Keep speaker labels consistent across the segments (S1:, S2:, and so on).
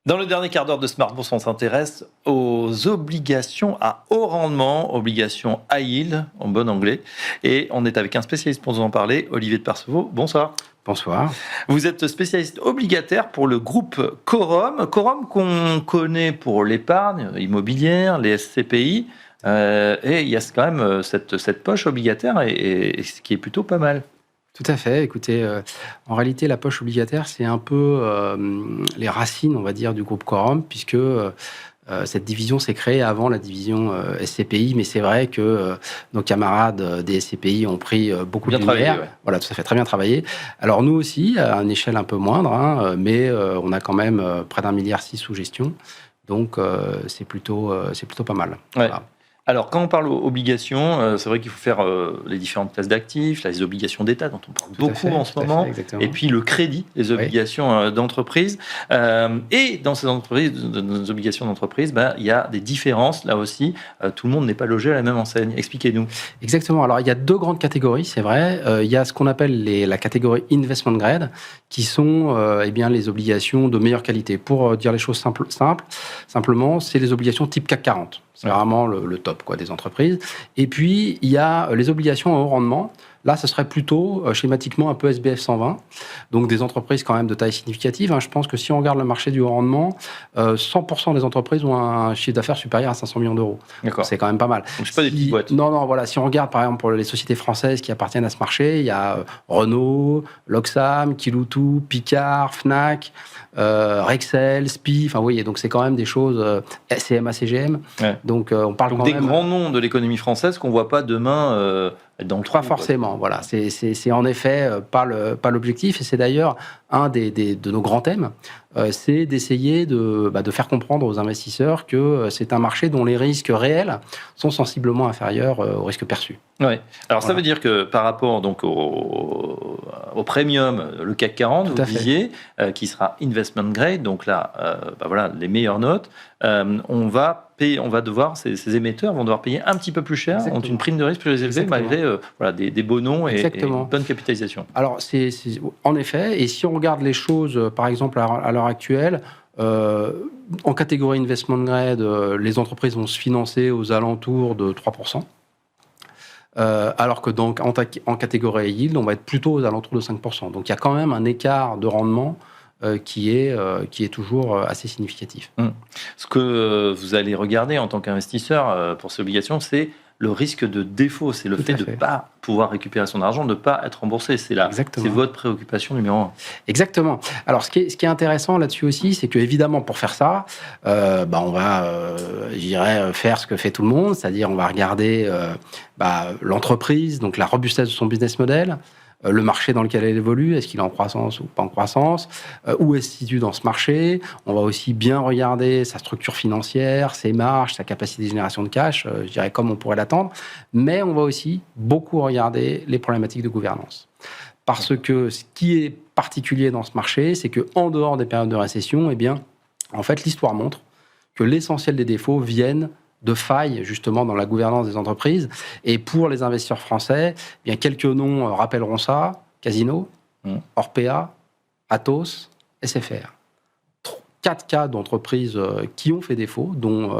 S1: Dans le dernier quart d'heure de Smart Bourse, on s'intéresse aux obligations à haut rendement, obligations high yield en bon anglais. Et on est avec un spécialiste pour nous en parler, Olivier de Percevaux. Bonsoir.
S2: Bonsoir.
S1: Vous êtes spécialiste obligataire pour le groupe Corum. Corum qu'on connaît pour l'épargne immobilière, les SCPI. Et il y a quand même cette poche obligataire et ce qui est plutôt pas mal.
S2: Tout à fait. Écoutez, en réalité, la poche obligataire, c'est un peu les racines, on va dire, du groupe Corum, puisque cette division s'est créée avant la division SCPI, mais c'est vrai que nos camarades des SCPI ont pris beaucoup de lumière. Ouais. Voilà, tout à fait, très bien travaillé. Alors nous aussi, à une échelle un peu moindre, mais on a quand même près d'1,6 milliard sous gestion, donc c'est plutôt pas mal.
S1: Ouais.
S2: Voilà.
S1: Alors, quand on parle obligations, c'est vrai qu'il faut faire les différentes classes d'actifs, les obligations d'État dont on parle beaucoup en ce moment, et puis le crédit, les obligations d'entreprise. Et dans ces entreprises, nos obligations d'entreprise, il y a des différences, là aussi. Tout le monde n'est pas logé à la même enseigne. Expliquez-nous.
S2: Exactement. Alors, il y a deux grandes catégories, c'est vrai. Il y a ce qu'on appelle la catégorie investment grade, qui sont les obligations de meilleure qualité. Pour dire les choses simplement, c'est les obligations type CAC 40. C'est vraiment le top des entreprises. Et puis, il y a les obligations à haut rendement. Là, ce serait plutôt schématiquement un peu SBF 120. Donc, des entreprises quand même de taille significative. Je pense que si on regarde le marché du haut rendement, 100% des entreprises ont un chiffre d'affaires supérieur à 500 millions d'euros.
S1: D'accord.
S2: C'est quand même pas mal.
S1: Donc, c'est pas des petites boîtes.
S2: Non, voilà. Si on regarde, par exemple, pour les sociétés françaises qui appartiennent à ce marché, il y a Renault, Loxam, Kiloutou, Picard, Fnac, Rexel, SPI. Enfin, vous voyez, donc c'est quand même des choses CMA, CGM.
S1: Ouais.
S2: Donc, on parle quand
S1: des
S2: même...
S1: grands noms de l'économie française qu'on voit pas demain... dans le
S2: Pas forcément, voilà. C'est en effet pas l'objectif, et c'est d'ailleurs un de nos grands thèmes, c'est d'essayer de faire comprendre aux investisseurs que c'est un marché dont les risques réels sont sensiblement inférieurs aux risques perçus.
S1: Ouais. Alors ça veut dire que par rapport donc au premium, le CAC 40, vous disiez, qui sera investment grade, donc là, les meilleures notes, on va devoir, ces émetteurs vont devoir payer un petit peu plus cher, ont une prime de risque plus élevée malgré des beaux noms et une bonne capitalisation.
S2: Alors, c'est en effet, et si on regarde les choses, par exemple, à l'heure actuelle, en catégorie investment grade, les entreprises vont se financer aux alentours de 3%. Alors que donc, en catégorie yield, on va être plutôt aux alentours de 5%. Donc, il y a quand même un écart de rendement qui est toujours assez significatif.
S1: Ce que vous allez regarder en tant qu'investisseur pour ces obligations, c'est le risque de défaut, c'est le fait de ne pas pouvoir récupérer son argent, de ne pas être remboursé. C'est votre préoccupation numéro 1.
S2: Exactement. Alors, ce qui est intéressant là-dessus aussi, c'est que évidemment, pour faire ça, on va, faire ce que fait tout le monde, c'est-à-dire on va regarder l'entreprise, donc la robustesse de son business model, le marché dans lequel elle évolue, est-ce qu'il est en croissance ou pas en croissance, où elle se situe dans ce marché. On va aussi bien regarder sa structure financière, ses marges, sa capacité de génération de cash, comme on pourrait l'attendre, mais on va aussi beaucoup regarder les problématiques de gouvernance. Parce que ce qui est particulier dans ce marché, c'est qu'en dehors des périodes de récession, en fait, l'histoire montre que l'essentiel des défauts viennent de failles, justement, dans la gouvernance des entreprises. Et pour les investisseurs français, quelques noms rappelleront ça: Casino, Orpea, Atos, SFR. 4 cas d'entreprises qui ont fait défaut, dont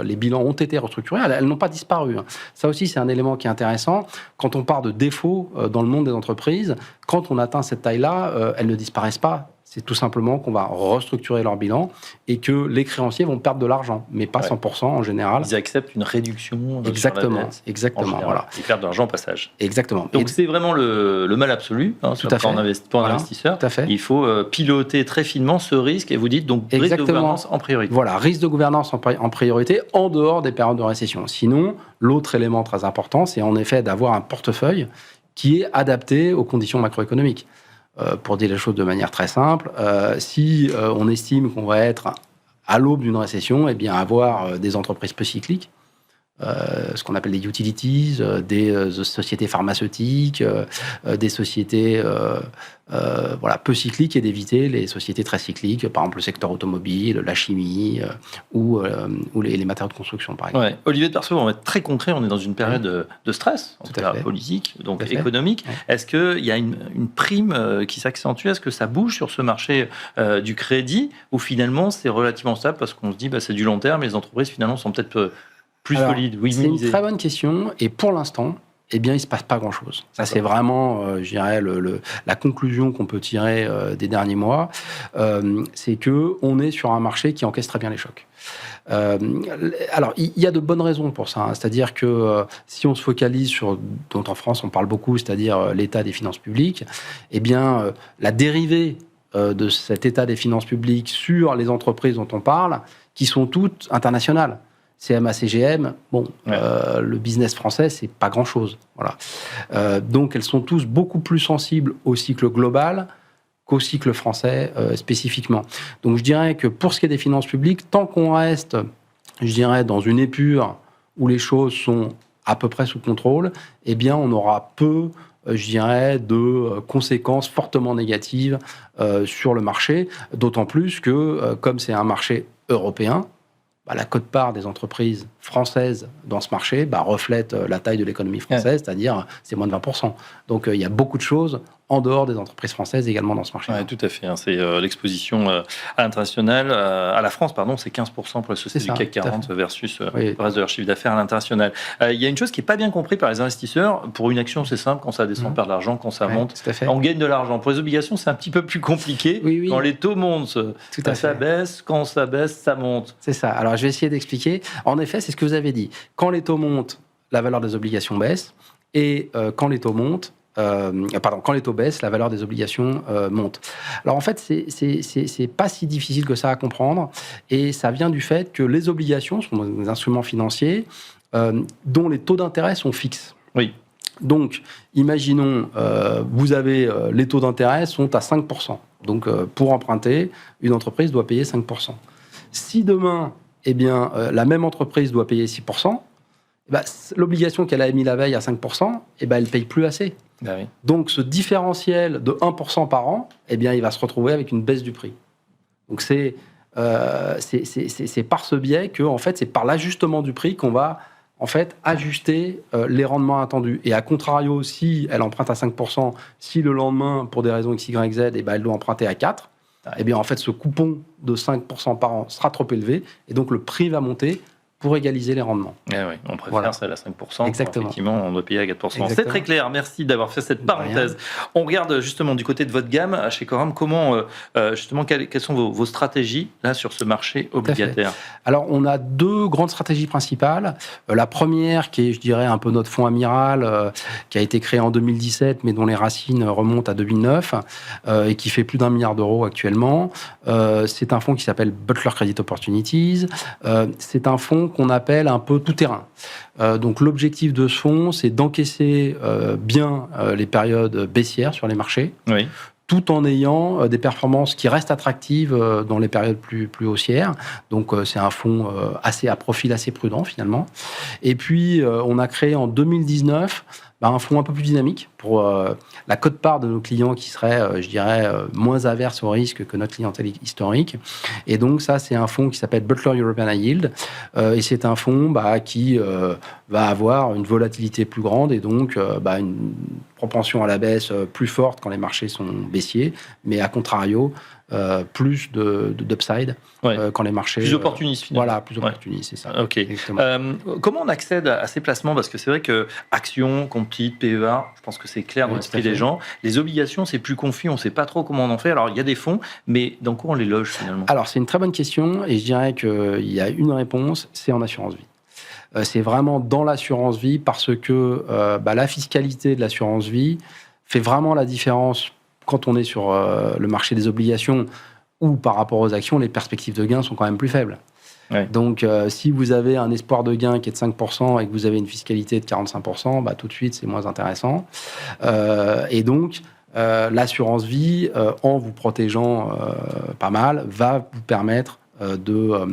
S2: les bilans ont été restructurés. Elles n'ont pas disparu. Ça aussi, c'est un élément qui est intéressant. Quand on parle de défauts dans le monde des entreprises, quand on atteint cette taille-là, elles ne disparaissent pas. C'est tout simplement qu'on va restructurer leur bilan et que les créanciers vont perdre de l'argent, mais pas 100% en général.
S1: Ils acceptent une réduction
S2: exactement,
S1: sur la dette.
S2: Exactement. Voilà.
S1: Ils perdent de l'argent au passage.
S2: Exactement.
S1: Donc c'est vraiment le mal absolu pour un investisseur.
S2: Tout à fait.
S1: Il faut piloter très finement ce risque et vous dites donc risque de gouvernance en priorité.
S2: Voilà, risque de gouvernance en priorité en dehors des périodes de récession. Sinon, l'autre élément très important, c'est en effet d'avoir un portefeuille qui est adapté aux conditions macroéconomiques. Pour dire les choses de manière très simple, si on estime qu'on va être à l'aube d'une récession, avoir des entreprises peu cycliques, ce qu'on appelle des utilities, des sociétés pharmaceutiques, des sociétés peu cycliques et d'éviter les sociétés très cycliques, par exemple le secteur automobile, la chimie ou les matériaux de construction, par exemple.
S1: Ouais. Olivier de Perceau, on va être très concret, on est dans une période de stress, en tout cas politique, donc économique. Ouais. Est-ce qu'il y a une prime qui s'accentue? Est-ce que ça bouge sur ce marché du crédit, ou finalement c'est relativement stable parce qu'on se dit c'est du long terme, les entreprises finalement sont peut-être plus solides?
S2: C'est une très bonne question, et pour l'instant, il ne se passe pas grand-chose. Ça, c'est vraiment, je dirais, la conclusion qu'on peut tirer des derniers mois. C'est qu'on est sur un marché qui encaisse très bien les chocs. Alors, il y a de bonnes raisons pour ça. C'est-à-dire que si on se focalise sur, dont en France on parle beaucoup, c'est-à-dire l'état des finances publiques, la dérivée de cet état des finances publiques sur les entreprises dont on parle, qui sont toutes internationales. CMA, CGM, le business français, c'est pas grand-chose. Voilà. Donc, elles sont tous beaucoup plus sensibles au cycle global qu'au cycle français spécifiquement. Donc, je dirais que pour ce qui est des finances publiques, tant qu'on reste, je dirais, dans une épure où les choses sont à peu près sous contrôle, on aura peu, je dirais, de conséquences fortement négatives sur le marché, d'autant plus que, comme c'est un marché européen, la quote-part des entreprises françaises dans ce marché reflète la taille de l'économie française, c'est-à-dire c'est moins de 20%. Donc il y a beaucoup de choses en dehors des entreprises françaises également dans ce marché.
S1: Oui, tout à fait. C'est l'exposition à l'international, à la France, c'est 15% pour les sociétés du CAC 40 versus le reste de leur chiffre d'affaires à l'international. Il y a une chose qui n'est pas bien comprise par les investisseurs. Pour une action, c'est simple, quand ça descend, on perd de l'argent, quand ça monte, on gagne de l'argent. Pour les obligations, c'est un petit peu plus compliqué. Oui. Quand les taux montent, ça baisse, quand ça baisse, ça monte.
S2: C'est ça. Alors je vais essayer d'expliquer. En effet, c'est ce que vous avez dit. Quand les taux montent, la valeur des obligations baisse, et quand les taux montent, quand les taux baissent, la valeur des obligations monte. Alors en fait, c'est pas si difficile que ça à comprendre, et ça vient du fait que les obligations sont des instruments financiers dont les taux d'intérêt sont fixes.
S1: Oui.
S2: Donc, imaginons, vous avez les taux d'intérêt sont à 5%. Donc, pour emprunter, une entreprise doit payer 5%. Si demain, la même entreprise doit payer 6%, l'obligation qu'elle a émise la veille à 5%, elle ne paye plus assez.
S1: Oui.
S2: Donc, ce différentiel de 1% par an, il va se retrouver avec une baisse du prix. Donc, c'est par ce biais que, en fait, c'est par l'ajustement du prix qu'on va, en fait, ajuster les rendements attendus. Et à contrario, si elle emprunte à 5%, si le lendemain, pour des raisons X, Y, Z, elle doit emprunter à 4%, en fait, ce coupon de 5% par an sera trop élevé, et donc le prix va monter pour égaliser les rendements.
S1: Oui, on préfère celle à 5%.
S2: Exactement.
S1: Effectivement, on doit payer à 4%.
S2: Exactement.
S1: C'est très clair. Merci d'avoir fait cette parenthèse. On regarde justement du côté de votre gamme chez Coram. Comment, justement, quelles sont vos stratégies là sur ce marché obligataire?
S2: Alors, on a deux grandes stratégies principales. La première, qui est, je dirais, un peu notre fonds amiral, qui a été créé en 2017, mais dont les racines remontent à 2009, et qui fait plus d'1 milliard d'euros actuellement. C'est un fonds qui s'appelle Butler Credit Opportunities. C'est un fonds qu'on appelle un peu tout-terrain. Donc l'objectif de ce fonds, c'est d'encaisser bien les périodes baissières sur les marchés, tout en ayant des performances qui restent attractives dans les périodes plus haussières. Donc c'est un fonds à profil assez prudent finalement. Et puis on a créé en 2019 un fonds un peu plus dynamique pour la quote-part de nos clients qui serait, je dirais, moins averse au risque que notre clientèle historique. Et donc, ça, c'est un fonds qui s'appelle Butler European High Yield. Et c'est un fonds qui va avoir une volatilité plus grande et donc une propension à la baisse plus forte quand les marchés sont baissiers, mais à contrario, plus d'upside quand les marchés...
S1: Plus opportunistes, finalement.
S2: Voilà, plus opportunistes, c'est ça.
S1: OK. Comment on accède à ces placements? Parce que c'est vrai que actions, compte titres, PEA, je pense que c'est clair dans l'esprit des gens. Les obligations, c'est plus confus, on ne sait pas trop comment on en fait. Alors, il y a des fonds, mais dans quoi on les loge, finalement? Alors,
S2: c'est une très bonne question, et je dirais qu'il y a une réponse, c'est en assurance vie. C'est vraiment dans l'assurance vie, parce que la fiscalité de l'assurance vie fait vraiment la différence quand on est sur le marché des obligations, où par rapport aux actions, les perspectives de gains sont quand même plus faibles. Ouais. Donc, si vous avez un espoir de gain qui est de 5% et que vous avez une fiscalité de 45%, tout de suite, c'est moins intéressant. Et donc, l'assurance vie, en vous protégeant pas mal, va vous permettre de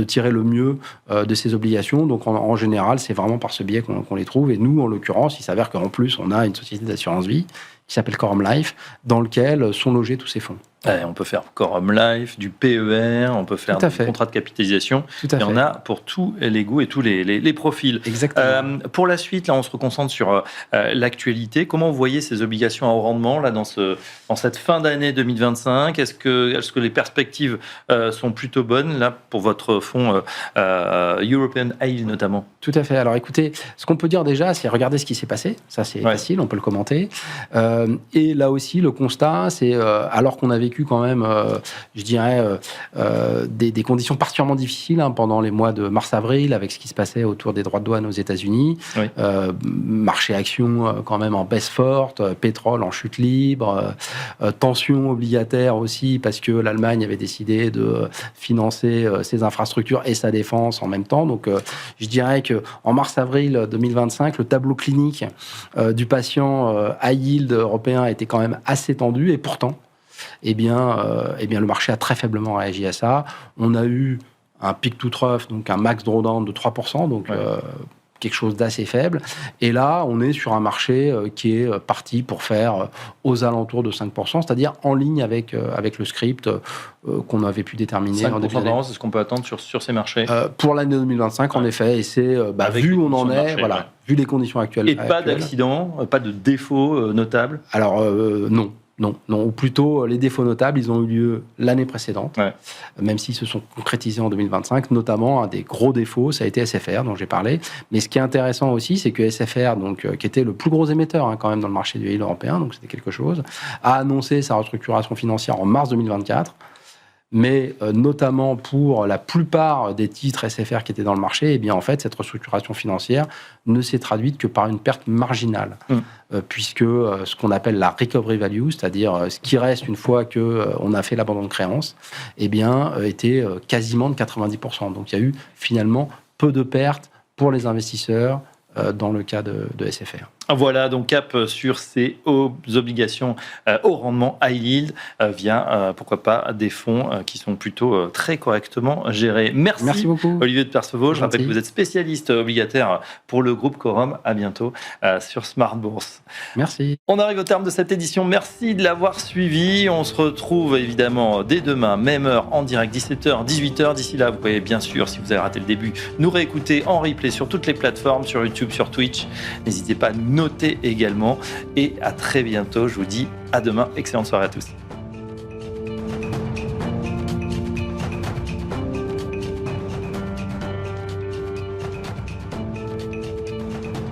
S2: tirer le mieux de ces obligations. Donc en général, c'est vraiment par ce biais qu'on les trouve. Et nous, en l'occurrence, il s'avère qu'en plus, on a une société d'assurance vie qui s'appelle Quorum Life, dans lequel sont logés tous ces fonds.
S1: On peut faire Quorum Life, du PER, on peut faire des contrats de capitalisation. Il y en a pour tous les goûts et tous les profils.
S2: Exactement.
S1: Pour la suite, là, on se reconcentre sur l'actualité. Comment vous voyez ces obligations à haut rendement là, dans cette fin d'année 2025 ? Est-ce que les perspectives sont plutôt bonnes là, pour votre fonds European High Yield notamment ?
S2: Tout à fait. Alors écoutez, ce qu'on peut dire déjà, c'est regarder ce qui s'est passé. Ça, c'est facile, on peut le commenter. Et là aussi, le constat, c'est alors qu'on a vécu quand même, des conditions particulièrement difficiles pendant les mois de mars-avril, avec ce qui se passait autour des droits de douane aux États-Unis, marché actions quand même en baisse forte, pétrole en chute libre, tensions obligataires aussi, parce que l'Allemagne avait décidé de financer ses infrastructures et sa défense en même temps. Donc, je dirais qu'en mars-avril 2025, le tableau clinique du patient high yield européen était quand même assez tendu, et pourtant, eh bien, le marché a très faiblement réagi à ça. On a eu un peak to trough, donc un max drawdown de 3%, donc quelque chose d'assez faible. Et là, on est sur un marché qui est parti pour faire aux alentours de 5%, c'est-à-dire en ligne avec le script qu'on avait pu déterminer.
S1: 5% c'est ce qu'on peut attendre sur ces marchés
S2: pour l'année 2025, en effet. Et c'est, vu où on en est, vu les conditions actuelles.
S1: Et pas d'accident, pas de défaut notable ?
S2: Alors, non. Non, ou plutôt les défauts notables, ils ont eu lieu l'année précédente, même s'ils se sont concrétisés en 2025. Notamment, un des gros défauts, ça a été SFR, dont j'ai parlé. Mais ce qui est intéressant aussi, c'est que SFR, qui était le plus gros émetteur quand même dans le marché du yield européen, donc c'était quelque chose, a annoncé sa restructuration financière en mars 2024. Mais notamment pour la plupart des titres SFR qui étaient dans le marché, eh bien en fait, cette restructuration financière ne s'est traduite que par une perte marginale, puisque ce qu'on appelle la recovery value, c'est-à-dire ce qui reste une fois qu'on a fait l'abandon de créance, eh bien, était quasiment de 90%. Donc il y a eu finalement peu de pertes pour les investisseurs dans le cas de SFR.
S1: Voilà, donc cap sur ces obligations au rendement high yield via, pourquoi pas, des fonds qui sont plutôt très correctement gérés. Merci beaucoup. Olivier de Percevaux. Je rappelle que vous êtes spécialiste obligataire pour le groupe Quorum. À bientôt sur Smart Bourse.
S2: Merci.
S1: On arrive au terme de cette édition. Merci de l'avoir suivi. On se retrouve évidemment dès demain, même heure, en direct, 17h, 18h. D'ici là, vous pouvez bien sûr, si vous avez raté le début, nous réécouter en replay sur toutes les plateformes, sur YouTube, sur Twitch. N'hésitez pas à nous noter également. Et à très bientôt. Je vous dis à demain. Excellente soirée à tous.